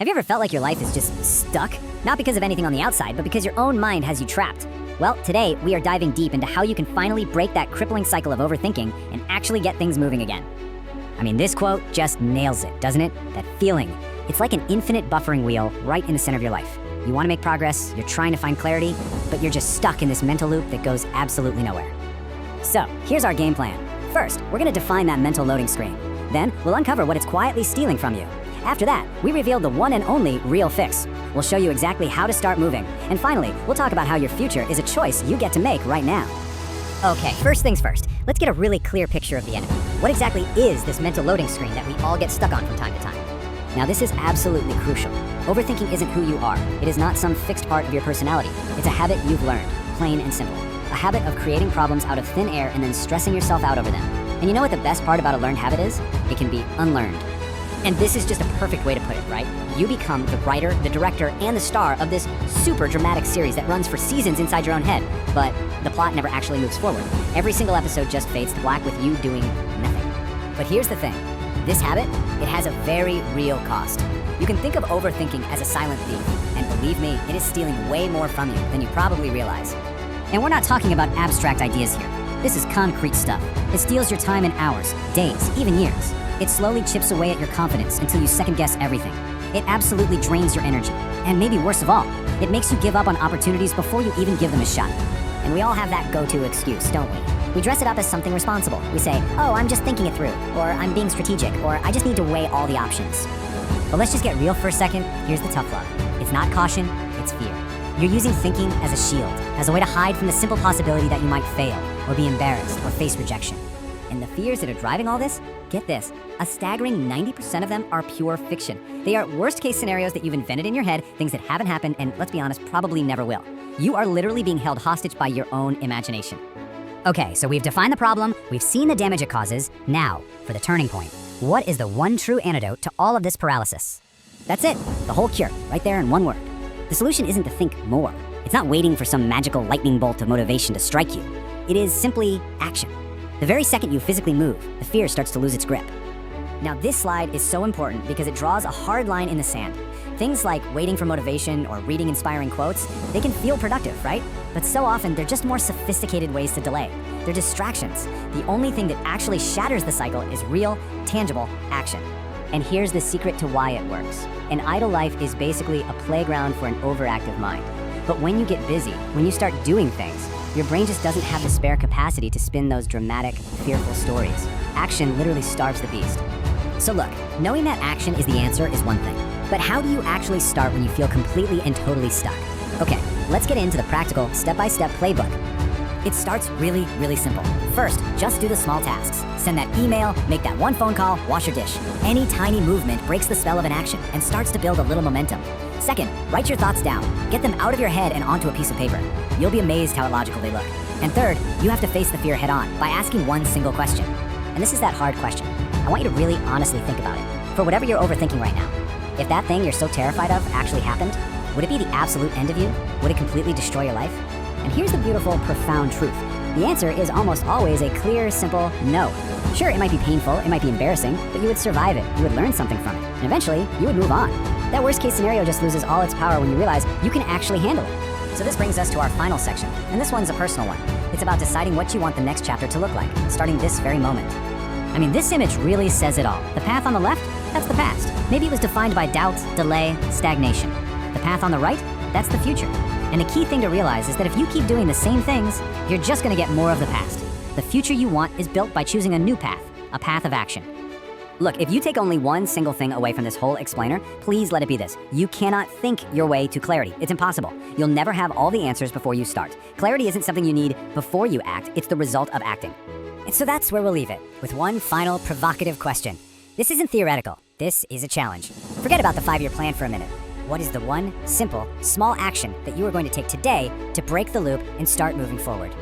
Have you ever felt like your life is just stuck? Not because of anything on the outside, but because your own mind has you trapped. Well, today we are diving deep into how you can finally break that crippling cycle of overthinking and actually get things moving again. I mean, this quote just nails it, doesn't it? That feeling. It's like an infinite buffering wheel right in the center of your life. You want to make progress, you're trying to find clarity, but you're just stuck in this mental loop that goes absolutely nowhere. So, here's our game plan. First, we're going to define that mental loading screen. Then, we'll uncover what it's quietly stealing from you. After that, we reveal the one and only real fix. We'll show you exactly how to start moving. And finally, we'll talk about how your future is a choice you get to make right now. Okay, first things first, let's get a really clear picture of the enemy. What exactly is this mental loading screen that we all get stuck on from time to time? Now, this is absolutely crucial. Overthinking isn't who you are. It is not some fixed part of your personality. It's a habit you've learned, plain and simple. A habit of creating problems out of thin air and then stressing yourself out over them. And you know what the best part about a learned habit is? It can be unlearned. And this is just a perfect way to put it, right? You become the writer, the director, and the star of this super dramatic series that runs for seasons inside your own head, but the plot never actually moves forward. Every single episode just fades to black with you doing nothing. But here's the thing. This habit, it has a very real cost. You can think of overthinking as a silent thief, and believe me, it is stealing way more from you than you probably realize. And we're not talking about abstract ideas here. This is concrete stuff. It steals your time in hours, days, even years. It slowly chips away at your confidence until you second-guess everything. It absolutely drains your energy. And maybe worst of all, it makes you give up on opportunities before you even give them a shot. And we all have that go-to excuse, don't we? We dress it up as something responsible. We say, oh, I'm just thinking it through, or I'm being strategic, or I just need to weigh all the options. But let's just get real for a second. Here's the tough love. It's not caution, it's fear. You're using thinking as a shield, as a way to hide from the simple possibility that you might fail, or be embarrassed, or face rejection. And the fears that are driving all this, get this, a staggering 90% of them are pure fiction. They are worst-case scenarios that you've invented in your head, things that haven't happened, and let's be honest, probably never will. You are literally being held hostage by your own imagination. Okay, so we've defined the problem, we've seen the damage it causes. Now, for the turning point. What is the one true antidote to all of this paralysis? That's it, the whole cure, right there in one word. The solution isn't to think more. It's not waiting for some magical lightning bolt of motivation to strike you. It is simply action. The very second you physically move, the fear starts to lose its grip. Now, this slide is so important because it draws a hard line in the sand. Things like waiting for motivation or reading inspiring quotes, they can feel productive, right? But so often, they're just more sophisticated ways to delay. They're distractions. The only thing that actually shatters the cycle is real, tangible action. And here's the secret to why it works. An idle life is basically a playground for an overactive mind. But when you get busy, when you start doing things, your brain just doesn't have the spare capacity to spin those dramatic, fearful stories. Action literally starves the beast. So look, knowing that action is the answer is one thing. But how do you actually start when you feel completely and totally stuck? Okay, let's get into the practical, step-by-step playbook. It starts really, really simple. First, just do the small tasks. Send that email, make that one phone call, wash your dish. Any tiny movement breaks the spell of an action and starts to build a little momentum. Second, write your thoughts down. Get them out of your head and onto a piece of paper. You'll be amazed how illogical they look. And third, you have to face the fear head on by asking one single question. And this is that hard question. I want you to really honestly think about it. For whatever you're overthinking right now, if that thing you're so terrified of actually happened, would it be the absolute end of you? Would it completely destroy your life? And here's the beautiful, profound truth. The answer is almost always a clear, simple no. Sure, it might be painful, it might be embarrassing, but you would survive it, you would learn something from it, and eventually, you would move on. That worst-case scenario just loses all its power when you realize you can actually handle it. So this brings us to our final section, and this one's a personal one. It's about deciding what you want the next chapter to look like, starting this very moment. I mean, this image really says it all. The path on the left, that's the past. Maybe it was defined by doubt, delay, stagnation. The path on the right, that's the future. And the key thing to realize is that if you keep doing the same things, you're just gonna get more of the past. The future you want is built by choosing a new path, a path of action. Look, if you take only one single thing away from this whole explainer, please let it be this. You cannot think your way to clarity. It's impossible. You'll never have all the answers before you start. Clarity isn't something you need before you act, it's the result of acting. And so that's where we'll leave it, with one final provocative question. This isn't theoretical, this is a challenge. Forget about the 5-year plan for a minute. What is the one simple, small action that you are going to take today to break the loop and start moving forward?